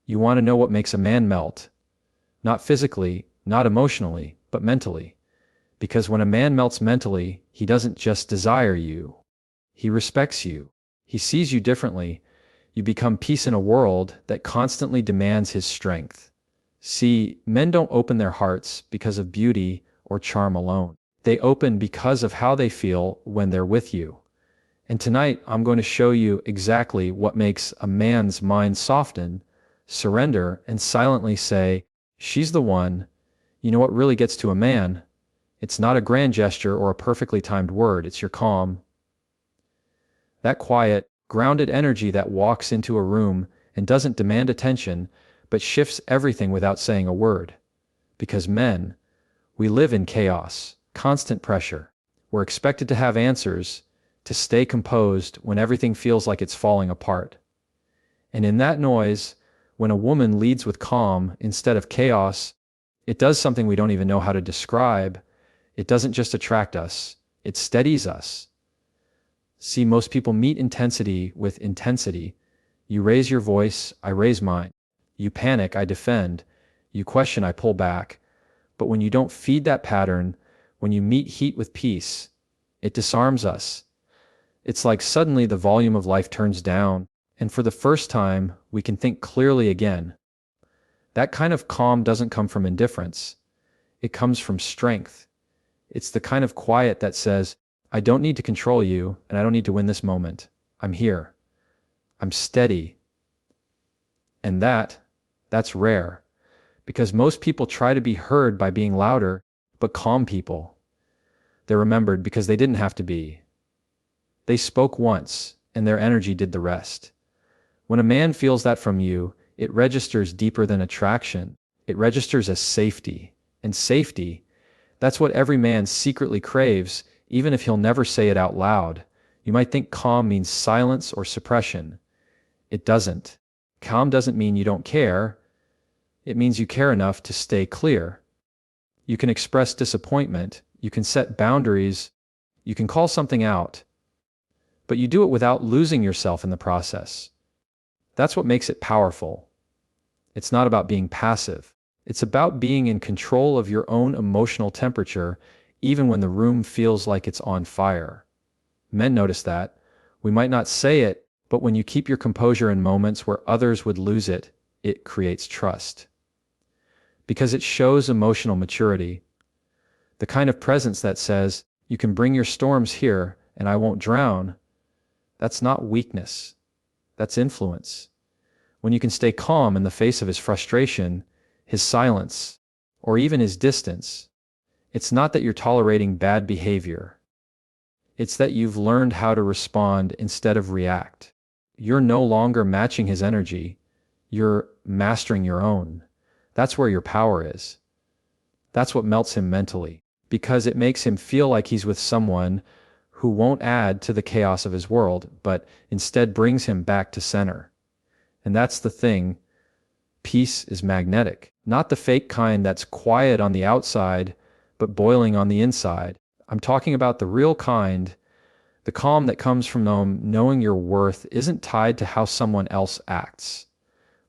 You want to know what makes a man melt. Not physically, not emotionally, but mentally. Because when a man melts mentally, he doesn't just desire you. He respects you. He sees you differently. You become peace in a world that constantly demands his strength. See, men don't open their hearts because of beauty or charm alone. They open because of how they feel when they're with you. And tonight, I'm going to show you exactly what makes a man's mind soften, surrender, and silently say, she's the one. You know what really gets to a man? It's not a grand gesture or a perfectly timed word, it's your calm. That quiet, grounded energy that walks into a room and doesn't demand attention, but shifts everything without saying a word. Because men, we live in chaos, constant pressure. We're expected to have answers, to stay composed when everything feels like it's falling apart. And in that noise, when a woman leads with calm instead of chaos, it does something we don't even know how to describe. It doesn't just attract us, it steadies us. See, most people meet intensity with intensity. You raise your voice, I raise mine. You panic, I defend. You question, I pull back. But when you don't feed that pattern, when you meet heat with peace, it disarms us. It's like suddenly the volume of life turns down, and for the first time, we can think clearly again. That kind of calm doesn't come from indifference. It comes from strength. It's the kind of quiet that says, I don't need to control you, and I don't need to win this moment. I'm here. I'm steady. And that's rare. Because most people try to be heard by being louder, but calm people, they're remembered because they didn't have to be. They spoke once, and their energy did the rest. When a man feels that from you, it registers deeper than attraction. It registers as safety. And safety, that's what every man secretly craves, even if he'll never say it out loud. You might think calm means silence or suppression. It doesn't. Calm doesn't mean you don't care. It means you care enough to stay clear. You can express disappointment. You can set boundaries. You can call something out. But you do it without losing yourself in the process. That's what makes it powerful. It's not about being passive. It's about being in control of your own emotional temperature, even when the room feels like it's on fire. Men notice that. We might not say it, but when you keep your composure in moments where others would lose it, it creates trust. Because it shows emotional maturity. The kind of presence that says, you can bring your storms here and I won't drown. That's not weakness. That's influence. When you can stay calm in the face of his frustration, his silence, or even his distance, it's not that you're tolerating bad behavior. It's that you've learned how to respond instead of react. You're no longer matching his energy. You're mastering your own. That's where your power is. That's what melts him mentally, because it makes him feel like he's with someone who won't add to the chaos of his world, but instead brings him back to center. And that's the thing. Peace is magnetic, not the fake kind that's quiet on the outside, but boiling on the inside. I'm talking about the real kind, the calm that comes from knowing your worth isn't tied to how someone else acts.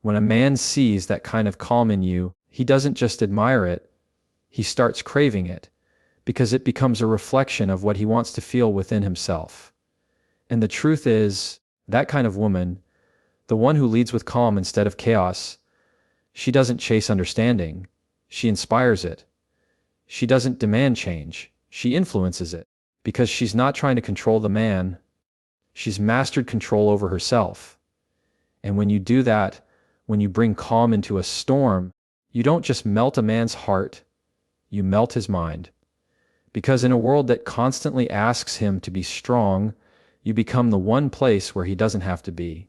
When a man sees that kind of calm in you, he doesn't just admire it, he starts craving it, because it becomes a reflection of what he wants to feel within himself. And the truth is, that kind of woman, the one who leads with calm instead of chaos, she doesn't chase understanding, she inspires it. She doesn't demand change, she influences it, because she's not trying to control the man, she's mastered control over herself. And when you do that, when you bring calm into a storm, you don't just melt a man's heart, you melt his mind. Because in a world that constantly asks him to be strong, you become the one place where he doesn't have to be.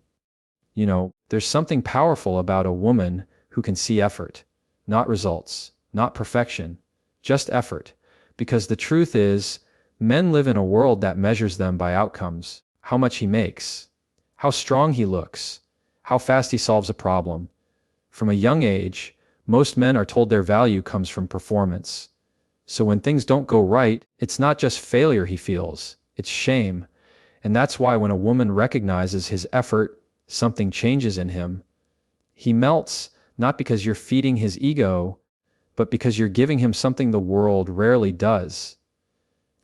You know, there's something powerful about a woman who can see effort, not results, not perfection, just effort. Because the truth is, men live in a world that measures them by outcomes, how much he makes, how strong he looks, how fast he solves a problem. From a young age, most men are told their value comes from performance. So when things don't go right, it's not just failure he feels, it's shame. And that's why when a woman recognizes his effort, something changes in him. He melts not because you're feeding his ego, but because you're giving him something the world rarely does: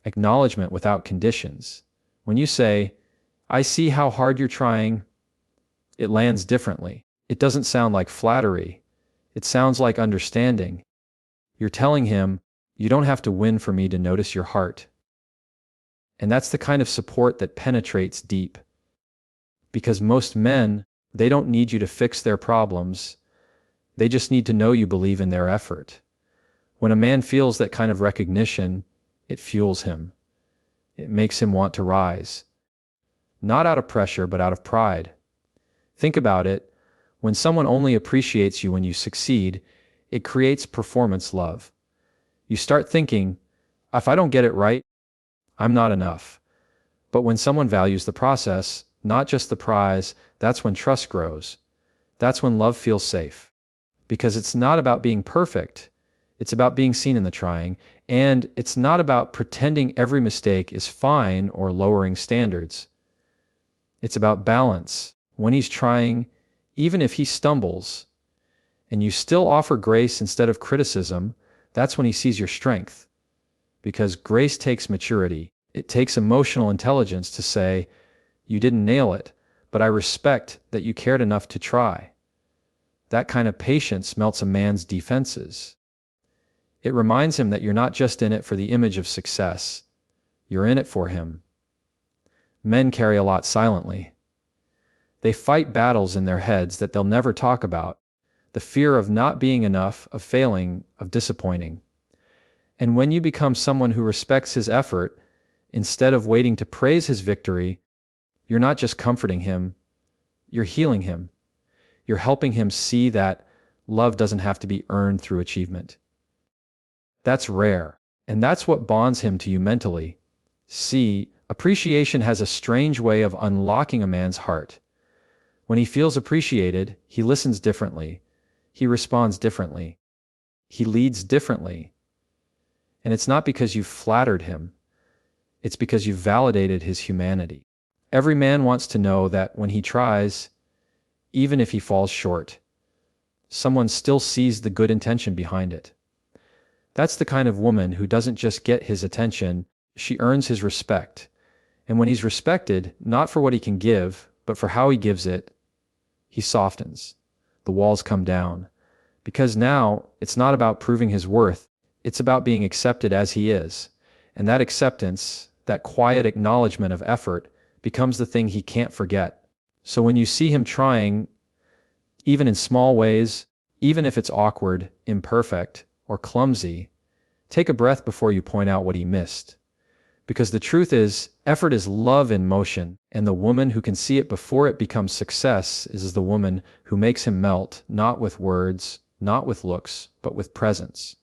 acknowledgement without conditions. When you say, "I see how hard you're trying," it lands differently. It doesn't sound like flattery. It sounds like understanding. You're telling him, "You don't have to win for me to notice your heart." And that's the kind of support that penetrates deep. Because most men, they don't need you to fix their problems. They just need to know you believe in their effort. When a man feels that kind of recognition, it fuels him. It makes him want to rise. Not out of pressure, but out of pride. Think about it. When someone only appreciates you when you succeed, it creates performance love. You start thinking, if I don't get it right, I'm not enough. But when someone values the process, not just the prize, that's when trust grows. That's when love feels safe. Because it's not about being perfect. It's about being seen in the trying. And it's not about pretending every mistake is fine or lowering standards. It's about balance. When he's trying, even if he stumbles, and you still offer grace instead of criticism, that's when he sees your strength. Because grace takes maturity. It takes emotional intelligence to say, "You didn't nail it, but I respect that you cared enough to try." That kind of patience melts a man's defenses. It reminds him that you're not just in it for the image of success. You're in it for him. Men carry a lot silently. They fight battles in their heads that they'll never talk about. The fear of not being enough, of failing, of disappointing. And when you become someone who respects his effort, instead of waiting to praise his victory, you're not just comforting him, you're healing him. You're helping him see that love doesn't have to be earned through achievement. That's rare, and that's what bonds him to you mentally. See, appreciation has a strange way of unlocking a man's heart. When he feels appreciated, he listens differently. He responds differently. He leads differently. And it's not because you've flattered him. It's because you've validated his humanity. Every man wants to know that when he tries, even if he falls short, someone still sees the good intention behind it. That's the kind of woman who doesn't just get his attention, she earns his respect. And when he's respected, not for what he can give, but for how he gives it, he softens. The walls come down. Because now, it's not about proving his worth, it's about being accepted as he is. And that acceptance, that quiet acknowledgement of effort, becomes the thing he can't forget. So when you see him trying, even in small ways, even if it's awkward, imperfect, or clumsy, take a breath before you point out what he missed. Because the truth is, effort is love in motion, and the woman who can see it before it becomes success is the woman who makes him melt, not with words, not with looks, but with presence.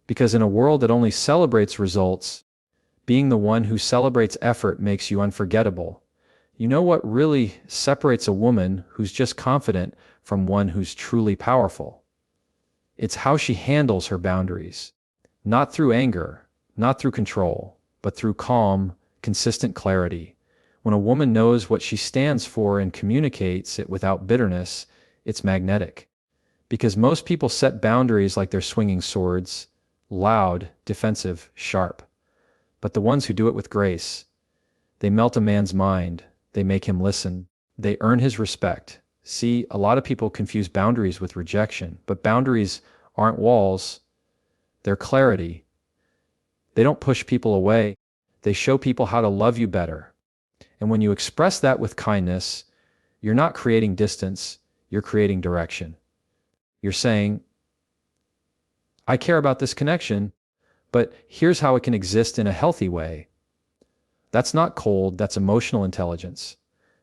Because in a world that only celebrates results, being the one who celebrates effort makes you unforgettable. You know what really separates a woman who's just confident from one who's truly powerful? It's how she handles her boundaries. Not through anger, not through control, but through calm, consistent clarity. When a woman knows what she stands for and communicates it without bitterness, it's magnetic. Because most people set boundaries like they're swinging swords, loud, defensive, sharp. But the ones who do it with grace, they melt a man's mind, they make him listen, they earn his respect. See, a lot of people confuse boundaries with rejection, but boundaries aren't walls, they're clarity. They don't push people away, they show people how to love you better. And when you express that with kindness, you're not creating distance, you're creating direction. You're saying, "I care about this connection, but here's how it can exist in a healthy way." That's not cold, that's emotional intelligence.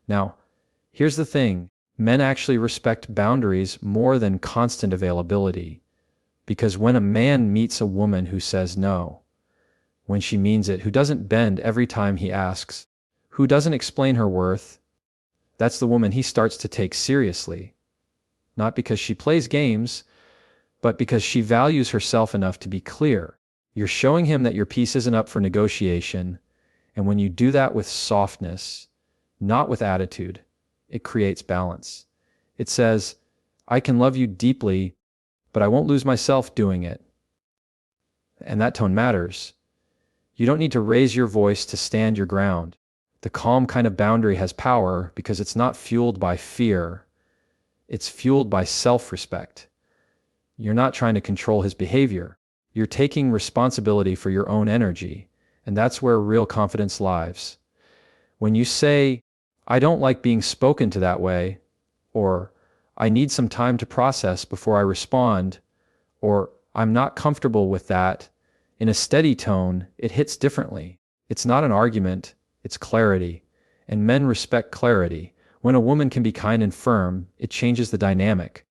Now, here's the thing. Men actually respect boundaries more than constant availability. Because when a man meets a woman who says no, when she means it, who doesn't bend every time he asks, who doesn't explain her worth, that's the woman he starts to take seriously. Not because she plays games, but because she values herself enough to be clear. You're showing him that your piece isn't up for negotiation, and when you do that with softness, not with attitude, it creates balance. It says, I can love you deeply, but I won't lose myself doing it. And that tone matters. You don't need to raise your voice to stand your ground. The calm kind of boundary has power because it's not fueled by fear. It's fueled by self-respect. You're not trying to control his behavior. You're taking responsibility for your own energy, and that's where real confidence lies. When you say, I don't like being spoken to that way, or I need some time to process before I respond, or I'm not comfortable with that, in a steady tone, it hits differently. It's not an argument, it's clarity. And men respect clarity. When a woman can be kind and firm, it changes the dynamic.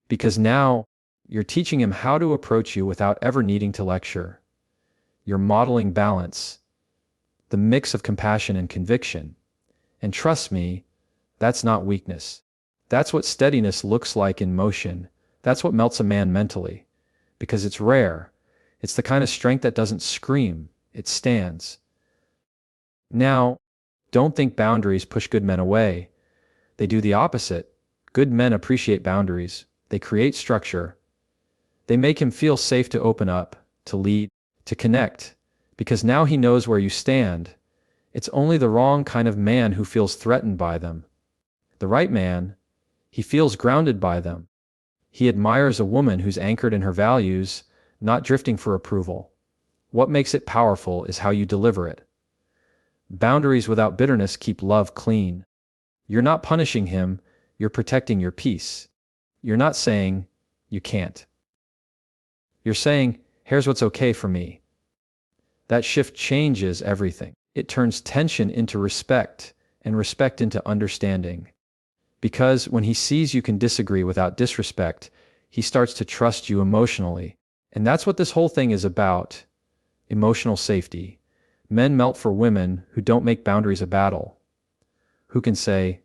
Because now, you're teaching him how to approach you without ever needing to lecture. You're modeling balance, the mix of compassion and conviction. And trust me, that's not weakness. That's what steadiness looks like in motion. That's what melts a man mentally. Because it's rare. It's the kind of strength that doesn't scream, it stands. Now, don't think boundaries push good men away. They do the opposite. Good men appreciate boundaries. They create structure. They make him feel safe to open up, to lead, to connect. Because now he knows where you stand. It's only the wrong kind of man who feels threatened by them. The right man, he feels grounded by them. He admires a woman who's anchored in her values, not drifting for approval. What makes it powerful is how you deliver it. Boundaries without bitterness keep love clean. You're not punishing him, you're protecting your peace. You're not saying, you can't. You're saying, here's what's okay for me. That shift changes everything. It turns tension into respect, and respect into understanding. Because when he sees you can disagree without disrespect, he starts to trust you emotionally. And that's what this whole thing is about. Emotional safety. Men melt for women who don't make boundaries a battle. Who can say,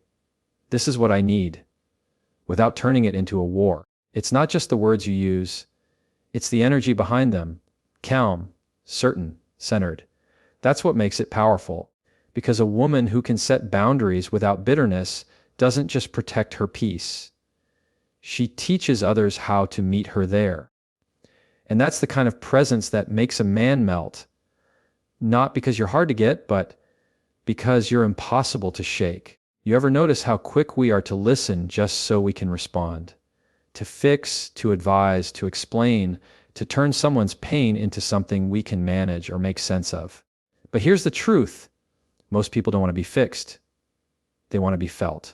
this is what I need, without turning it into a war. It's not just the words you use, it's the energy behind them. Calm, certain, centered. That's what makes it powerful. Because a woman who can set boundaries without bitterness doesn't just protect her peace. She teaches others how to meet her there. And that's the kind of presence that makes a man melt. Not because you're hard to get, but because you're impossible to shake. You ever notice how quick we are to listen just so we can respond? To fix, to advise, to explain, to turn someone's pain into something we can manage or make sense of. But here's the truth. Most people don't want to be fixed. They want to be felt.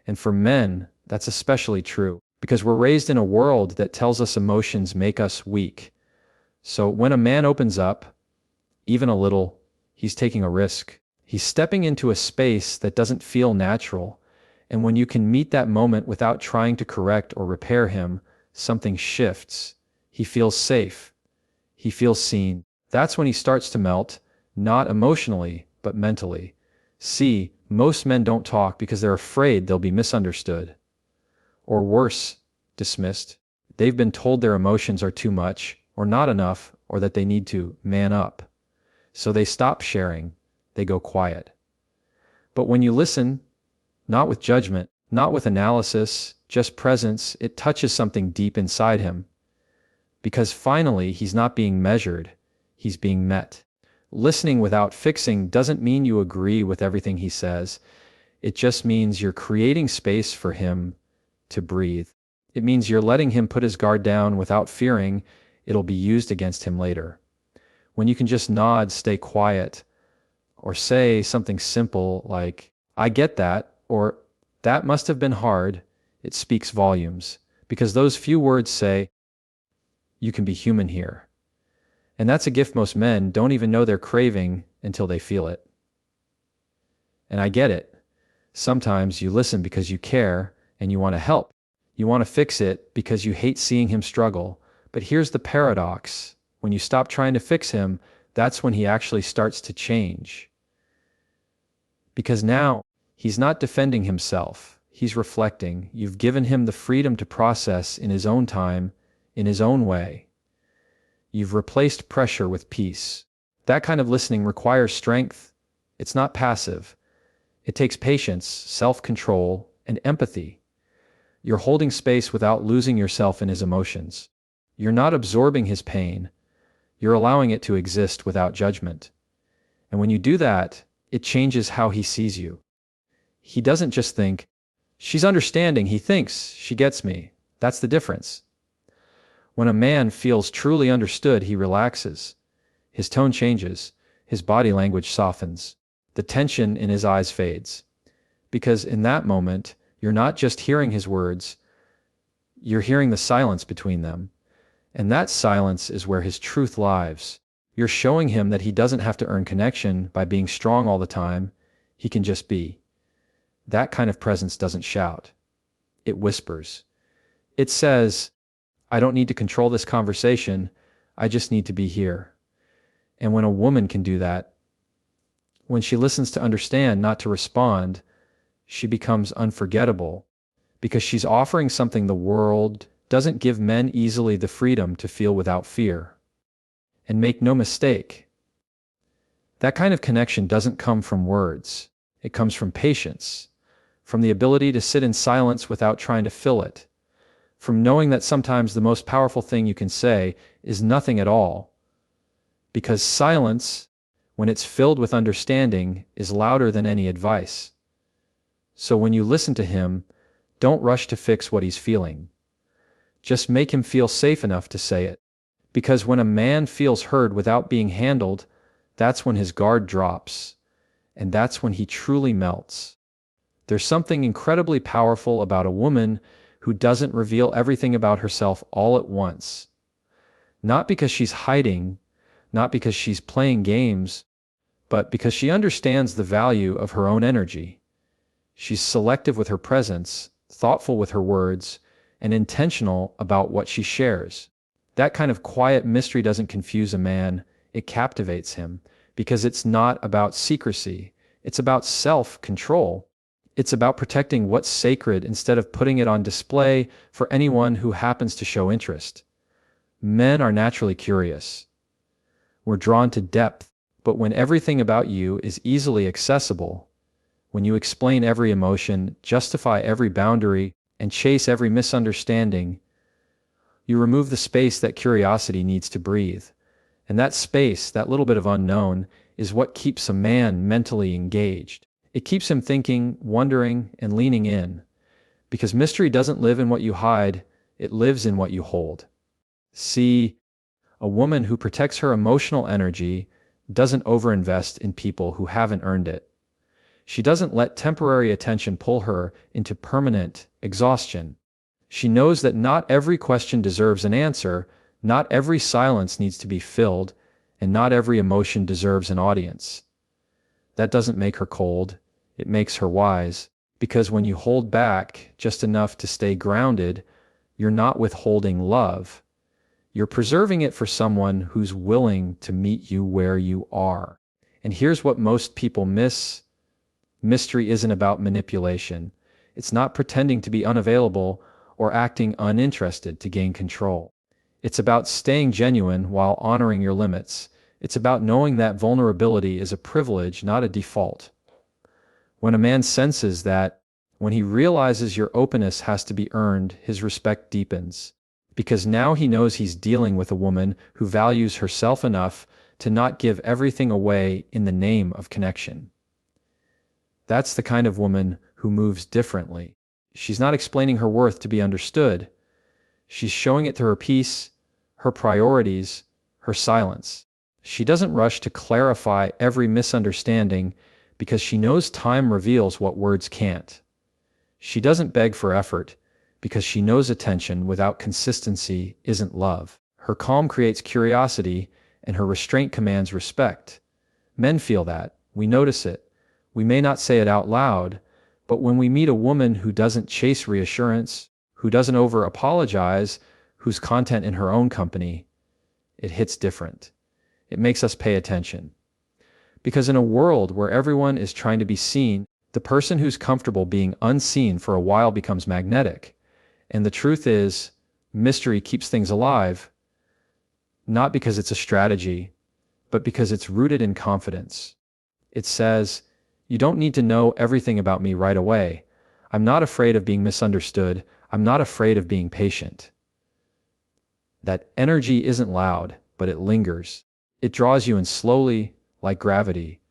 And for men, that's especially true, because we're raised in a world that tells us emotions make us weak. So when a man opens up, even a little, he's taking a risk. He's stepping into a space that doesn't feel natural. And when you can meet that moment without trying to correct or repair him, something shifts. He feels safe. He feels seen. That's when he starts to melt, not emotionally, but mentally. See, most men don't talk because they're afraid they'll be misunderstood. Or worse, dismissed. They've been told their emotions are too much, or not enough, or that they need to man up. So they stop sharing. They go quiet. But when you listen, not with judgment, not with analysis, just presence, it touches something deep inside him. Because finally, he's not being measured, he's being met. Listening without fixing doesn't mean you agree with everything he says. It just means you're creating space for him to breathe. It means you're letting him put his guard down without fearing it'll be used against him later. When you can just nod, stay quiet, or say something simple like, I get that, or that must have been hard, it speaks volumes. Because those few words say, you can be human here. And that's a gift most men don't even know they're craving until they feel it. And I get it. Sometimes you listen because you care and you want to help. You want to fix it because you hate seeing him struggle. But here's the paradox. When you stop trying to fix him, that's when he actually starts to change. Because now, he's not defending himself. He's reflecting. You've given him the freedom to process in his own time, in his own way. You've replaced pressure with peace. That kind of listening requires strength. It's not passive. It takes patience, self-control, and empathy. You're holding space without losing yourself in his emotions. You're not absorbing his pain. You're allowing it to exist without judgment. And when you do that, it changes how he sees you. He doesn't just think, she's understanding, he thinks, she gets me. That's the difference. When a man feels truly understood, he relaxes. His tone changes. His body language softens. The tension in his eyes fades. Because in that moment, you're not just hearing his words, you're hearing the silence between them. And that silence is where his truth lies. You're showing him that he doesn't have to earn connection by being strong all the time. He can just be. That kind of presence doesn't shout. It whispers. It says, I don't need to control this conversation. I just need to be here. And when a woman can do that, when she listens to understand, not to respond, she becomes unforgettable because she's offering something the world doesn't give men easily: the freedom to feel without fear. And make no mistake, that kind of connection doesn't come from words. It comes from patience, from the ability to sit in silence without trying to fill it, from knowing that sometimes the most powerful thing you can say is nothing at all. Because silence, when it's filled with understanding, is louder than any advice. So when you listen to him, don't rush to fix what he's feeling. Just make him feel safe enough to say it. Because when a man feels heard without being handled, that's when his guard drops. And that's when he truly melts. There's something incredibly powerful about a woman who doesn't reveal everything about herself all at once. Not because she's hiding, not because she's playing games, but because she understands the value of her own energy. She's selective with her presence, thoughtful with her words, and intentional about what she shares. That kind of quiet mystery doesn't confuse a man, it captivates him, because it's not about secrecy, it's about self-control. It's about protecting what's sacred instead of putting it on display for anyone who happens to show interest. Men are naturally curious. We're drawn to depth, but when everything about you is easily accessible, when you explain every emotion, justify every boundary, and chase every misunderstanding, you remove the space that curiosity needs to breathe. And that space, that little bit of unknown, is what keeps a man mentally engaged. It keeps him thinking, wondering, and leaning in. Because mystery doesn't live in what you hide, it lives in what you hold. See, a woman who protects her emotional energy doesn't overinvest in people who haven't earned it. She doesn't let temporary attention pull her into permanent exhaustion. She knows that not every question deserves an answer, not every silence needs to be filled, and not every emotion deserves an audience. That doesn't make her cold, it makes her wise, because when you hold back just enough to stay grounded, you're not withholding love. You're preserving it for someone who's willing to meet you where you are. And here's what most people miss. Mystery isn't about manipulation. It's not pretending to be unavailable or acting uninterested to gain control. It's about staying genuine while honoring your limits. It's about knowing that vulnerability is a privilege, not a default. When a man senses that, when he realizes your openness has to be earned, his respect deepens. Because now he knows he's dealing with a woman who values herself enough to not give everything away in the name of connection. That's the kind of woman who moves differently. She's not explaining her worth to be understood. She's showing it through her peace, her priorities, her silence. She doesn't rush to clarify every misunderstanding because she knows time reveals what words can't. She doesn't beg for effort because she knows attention without consistency isn't love. Her calm creates curiosity and her restraint commands respect. Men feel that. We notice it. We may not say it out loud, but when we meet a woman who doesn't chase reassurance, who doesn't over-apologize, who's content in her own company, it hits different. It makes us pay attention. Because in a world where everyone is trying to be seen, the person who's comfortable being unseen for a while becomes magnetic. And the truth is, mystery keeps things alive, not because it's a strategy, but because it's rooted in confidence. It says, you don't need to know everything about me right away. I'm not afraid of being misunderstood. I'm not afraid of being patient. That energy isn't loud, but it lingers. It draws you in slowly, like gravity.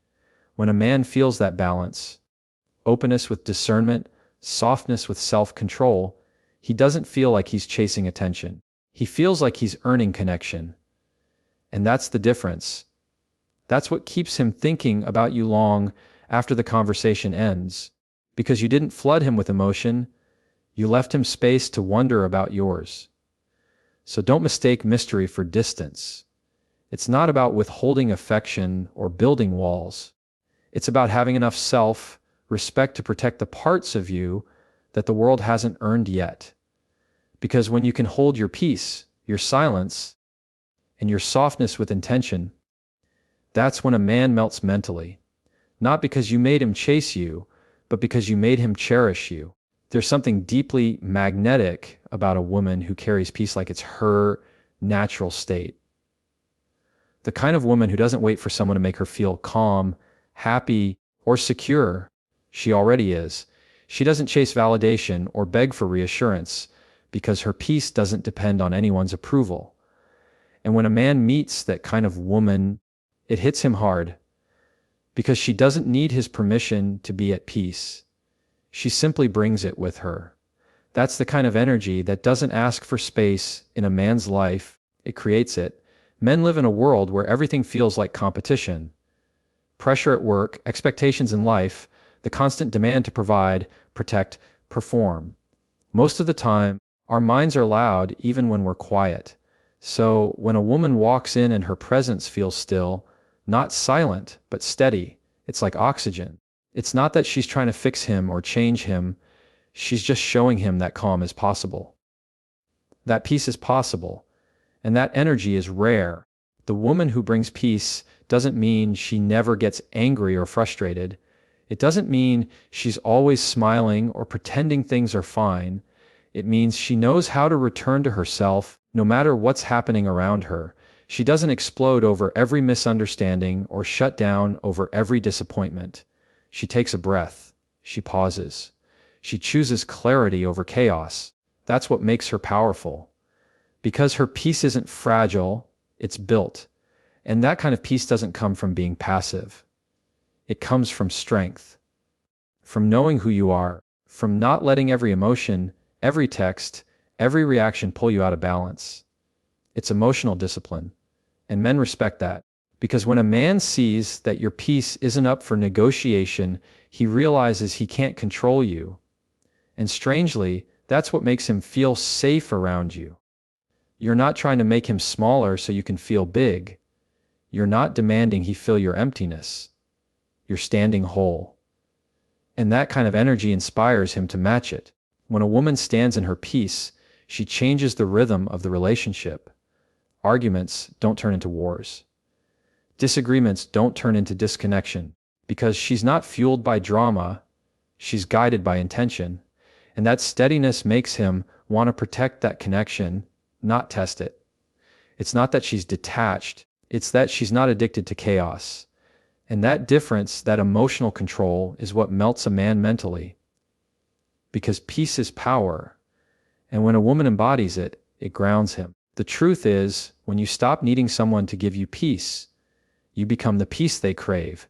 When a man feels that balance, openness with discernment, softness with self-control, he doesn't feel like he's chasing attention. He feels like he's earning connection. And that's the difference. That's what keeps him thinking about you long after the conversation ends. Because you didn't flood him with emotion, you left him space to wonder about yours. So don't mistake mystery for distance. It's not about withholding affection or building walls. It's about having enough self-respect to protect the parts of you that the world hasn't earned yet. Because when you can hold your peace, your silence, and your softness with intention, that's when a man melts mentally. Not because you made him chase you, but because you made him cherish you. There's something deeply magnetic about a woman who carries peace like it's her natural state. The kind of woman who doesn't wait for someone to make her feel calm, happy, or secure. She already is. She doesn't chase validation or beg for reassurance because her peace doesn't depend on anyone's approval. And when a man meets that kind of woman, it hits him hard because she doesn't need his permission to be at peace. She simply brings it with her. That's the kind of energy that doesn't ask for space in a man's life, it creates it. Men live in a world where everything feels like competition. Pressure at work, expectations in life, the constant demand to provide, protect, perform. Most of the time, our minds are loud even when we're quiet. So when a woman walks in and her presence feels still, not silent, but steady, it's like oxygen. It's not that she's trying to fix him or change him. She's just showing him that calm is possible. That peace is possible. And that energy is rare. The woman who brings peace doesn't mean she never gets angry or frustrated. It doesn't mean she's always smiling or pretending things are fine. It means she knows how to return to herself no matter what's happening around her. She doesn't explode over every misunderstanding or shut down over every disappointment. She takes a breath. She pauses. She chooses clarity over chaos. That's what makes her powerful. Because her peace isn't fragile, it's built. And that kind of peace doesn't come from being passive. It comes from strength, from knowing who you are, from not letting every emotion, every text, every reaction pull you out of balance. It's emotional discipline. And men respect that. Because when a man sees that your peace isn't up for negotiation, he realizes he can't control you. And strangely, that's what makes him feel safe around you. You're not trying to make him smaller so you can feel big. You're not demanding he fill your emptiness. You're standing whole. And that kind of energy inspires him to match it. When a woman stands in her peace, she changes the rhythm of the relationship. Arguments don't turn into wars. Disagreements don't turn into disconnection. Because she's not fueled by drama, she's guided by intention. And that steadiness makes him want to protect that connection, not test it. It's not that she's detached, it's that she's not addicted to chaos. And that difference, that emotional control, is what melts a man mentally. Because peace is power. And when a woman embodies it, it grounds him. The truth is, when you stop needing someone to give you peace, you become the peace they crave.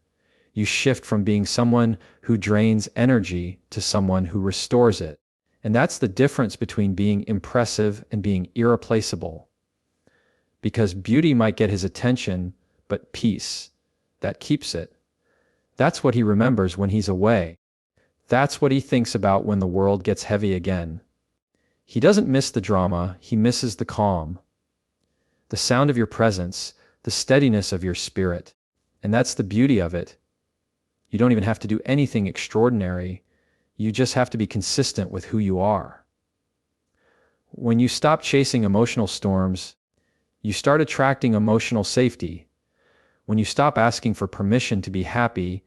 You shift from being someone who drains energy to someone who restores it. And that's the difference between being impressive and being irreplaceable. Because beauty might get his attention, but peace, that keeps it. That's what he remembers when he's away. That's what he thinks about when the world gets heavy again. He doesn't miss the drama, he misses the calm. The sound of your presence, the steadiness of your spirit. And that's the beauty of it. You don't even have to do anything extraordinary. You just have to be consistent with who you are. When you stop chasing emotional storms, you start attracting emotional safety. When you stop asking for permission to be happy,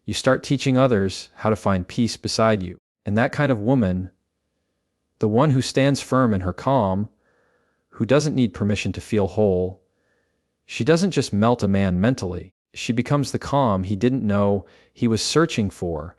you start teaching others how to find peace beside you. And that kind of woman, the one who stands firm in her calm, who doesn't need permission to feel whole, she doesn't just melt a man mentally. She becomes the calm he didn't know he was searching for